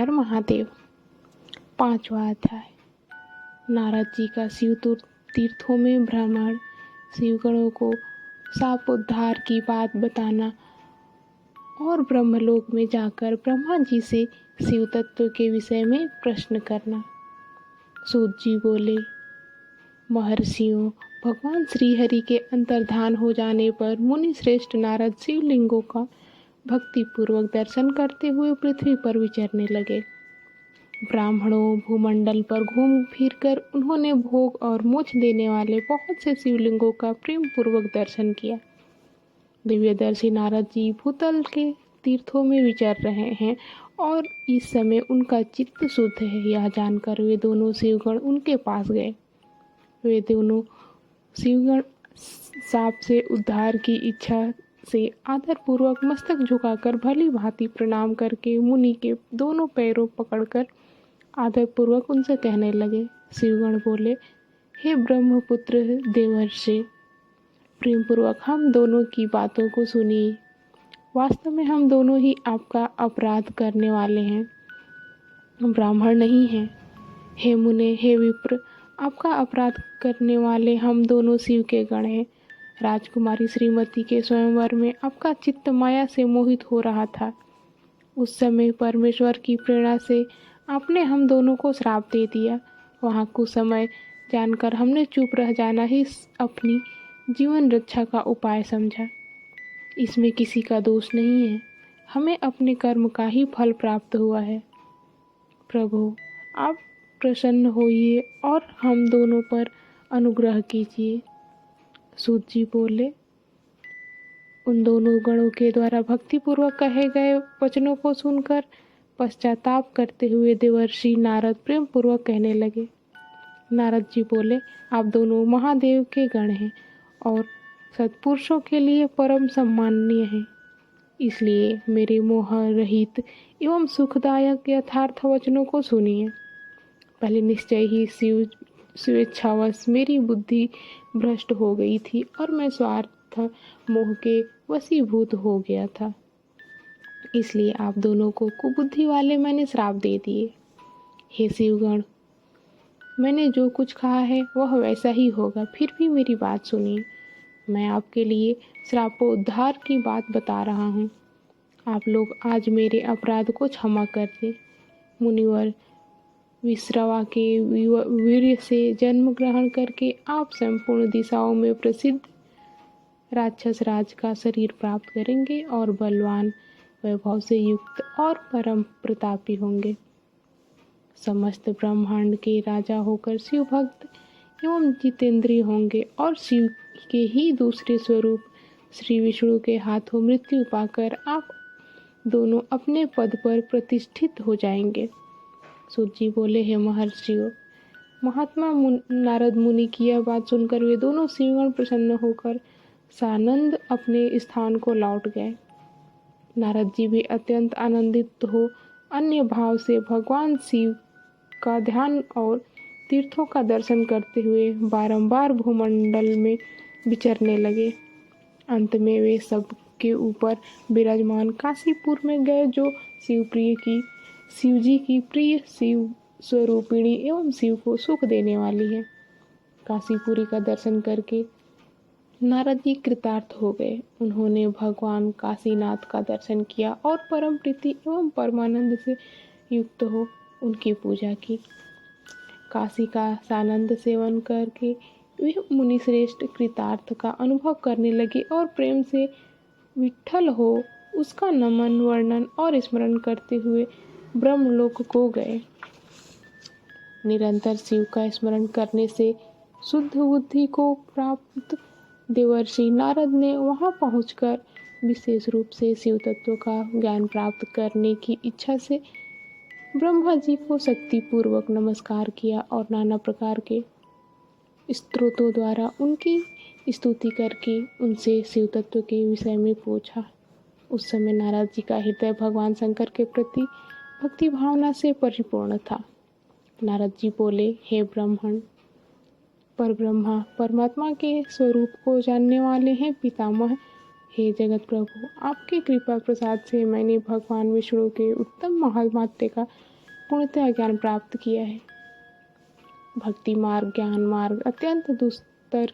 हर महादेव। 5वां अध्याय। नारद जी का शिव तीर्थों में भ्रमण, शिवगणों को साप उद्धार की बात बताना और ब्रह्मलोक में जाकर ब्रह्मा जी से शिव तत्व के विषय में प्रश्न करना। सूत जी बोले, महर्षियों, भगवान श्री हरि के अंतर्धान हो जाने पर मुनि श्रेष्ठ नारद शिवलिंगों का भक्ति पूर्वक दर्शन करते हुए पृथ्वी पर विचरने लगे। ब्राह्मणों भूमंडल पर घूम फिर कर उन्होंने भोग और मोक्ष देने वाले बहुत से शिवलिंगों का प्रेम पूर्वक दर्शन किया। दिव्यदर्शी नारद जी भूतल के तीर्थों में विचर रहे हैं और इस समय उनका चित्त शुद्ध है, यह जानकर वे दोनों शिवगण उनके पास गए। वे दोनों शिवगण साप से उद्धार की इच्छा से आदर पूर्वक मस्तक झुकाकर भली भांति प्रणाम करके मुनि के दोनों पैरों पकड़कर आदर पूर्वक उनसे कहने लगे। शिवगण बोले, हे ब्रह्मपुत्र देवर्षि, प्रेम पूर्वक हम दोनों की बातों को सुनिए। वास्तव में हम दोनों ही आपका अपराध करने वाले हैं, ब्राह्मण नहीं हैं। हे मुने, हे विप्र, आपका अपराध करने वाले हम दोनों शिव के गण हैं। राजकुमारी श्रीमती के स्वयंवर में आपका चित्त माया से मोहित हो रहा था। उस समय परमेश्वर की प्रेरणा से आपने हम दोनों को श्राप दे दिया। वहाँ कुसमय जानकर हमने चुप रह जाना ही अपनी जीवन रक्षा का उपाय समझा। इसमें किसी का दोष नहीं है, हमें अपने कर्म का ही फल प्राप्त हुआ है। प्रभु, आप प्रसन्न होइए और हम दोनों पर अनुग्रह कीजिए। सूत जी बोले, उन दोनों गणों के द्वारा भक्तिपूर्वक कहे गए वचनों को सुनकर पश्चाताप करते हुए देवर्षि नारद प्रेम पूर्वक कहने लगे। नारद जी बोले, आप दोनों महादेव के गण हैं और सत्पुरुषों के लिए परम सम्माननीय हैं। इसलिए मेरे मोह रहित एवं सुखदायक यथार्थ वचनों को सुनिए। पहले निश्चय ही स्वेच्छावश मेरी बुद्धि भ्रष्ट हो गई थी और मैं स्वार्थ मोह के वशीभूत हो गया था। इसलिए आप दोनों को कुबुद्धि वाले मैंने श्राप दे दिए। हे शिवगण, मैंने जो कुछ कहा है वह वैसा ही होगा, फिर भी मेरी बात सुनिए। मैं आपके लिए श्रापोद्धार की बात बता रहा हूँ। आप लोग आज मेरे अपराध को क्षमा कर दें। मुनिवर विश्रवा के वीर्य से जन्म ग्रहण करके आप संपूर्ण दिशाओं में प्रसिद्ध राक्षस राज का शरीर प्राप्त करेंगे और बलवान, वैभव से युक्त और परम प्रतापी होंगे। समस्त ब्रह्मांड के राजा होकर शिव भक्त एवं जितेंद्रिय होंगे और शिव के ही दूसरे स्वरूप श्री विष्णु के हाथों मृत्यु पाकर आप दोनों अपने पद पर प्रतिष्ठित हो जाएंगे। सूत जी बोले, हे महर्षियों, महात्मा नारद मुनि की यह बात सुनकर वे दोनों शिवगण प्रसन्न होकर सानंद अपने स्थान को लौट गए। नारद जी भी अत्यंत आनंदित हो अन्य भाव से भगवान शिव का ध्यान और तीर्थों का दर्शन करते हुए बारंबार भूमंडल में विचरने लगे। अंत में वे सब के ऊपर विराजमान काशीपुर में गए, जो शिव जी की प्रिय शिव स्वरूपिणी एवं शिव को सुख देने वाली है। काशीपुरी का दर्शन करके नारद जी कृतार्थ हो गए। उन्होंने भगवान काशीनाथ का दर्शन किया और परम प्रीति एवं परमानंद से युक्त हो उनकी पूजा की। काशी का सानंद सेवन करके वे मुनि श्रेष्ठ कृतार्थ का अनुभव करने लगे और प्रेम से विठ्ठल हो उसका नमन, वर्णन और स्मरण करते हुए ब्रह्मलोक को गए। निरंतर शिव का स्मरण करने से शुद्ध बुद्धि को प्राप्त देवर्षि नारद ने वहां पहुंचकर विशेष रूप से शिव तत्व का ज्ञान प्राप्त करने की इच्छा से ब्रह्मा जी को शक्ति पूर्वक नमस्कार किया और नाना प्रकार के स्तोत्रों द्वारा उनकी स्तुति करके उनसे शिव तत्व के विषय में पूछा। उस समय नारद जी का हृदय भगवान शंकर के प्रति भक्ति भावना से परिपूर्ण था। नारद जी बोले, हे ब्राह्मण, परब्रह्मा परमात्मा के स्वरूप को जानने वाले हैं पितामह हे जगत प्रभु, आपकी कृपा प्रसाद से मैंने भगवान विष्णु के उत्तम महात्म्य का पूर्णतः ज्ञान प्राप्त किया है। भक्ति मार्ग, ज्ञान मार्ग, अत्यंत दुस्तर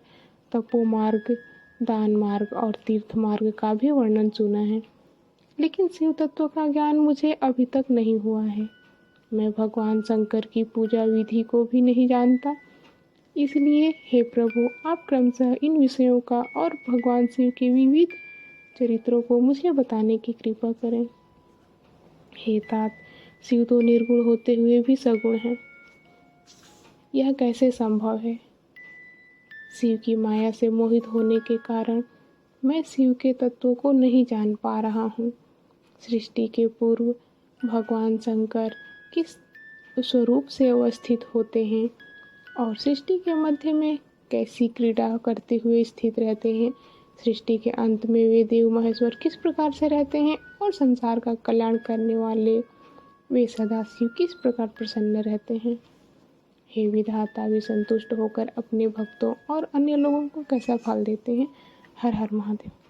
तपो मार्ग, दान मार्ग और तीर्थ मार्ग का भी वर्णन सुना है, लेकिन शिव तत्व का ज्ञान मुझे अभी तक नहीं हुआ है। मैं भगवान शंकर की पूजा विधि को भी नहीं जानता। इसलिए हे प्रभु, आप क्रमशः इन विषयों का और भगवान शिव के विविध चरित्रों को मुझे बताने की कृपा करें। हे तात, शिव तो निर्गुण होते हुए भी सगुण हैं। यह कैसे संभव है? शिव की माया से मोहित होने के कारण मैं शिव के तत्वों को नहीं जान पा रहा हूँ। सृष्टि के पूर्व भगवान शंकर किस स्वरूप से अवस्थित होते हैं और सृष्टि के मध्य में कैसी क्रीड़ा करते हुए स्थित रहते हैं। सृष्टि के अंत में वे देव महेश्वर किस प्रकार से रहते हैं और संसार का कल्याण करने वाले वे सदाशिव किस प्रकार प्रसन्न रहते हैं। हे विधाता, वे संतुष्ट होकर अपने भक्तों और अन्य लोगों को कैसा फल देते हैं। हर हर महादेव।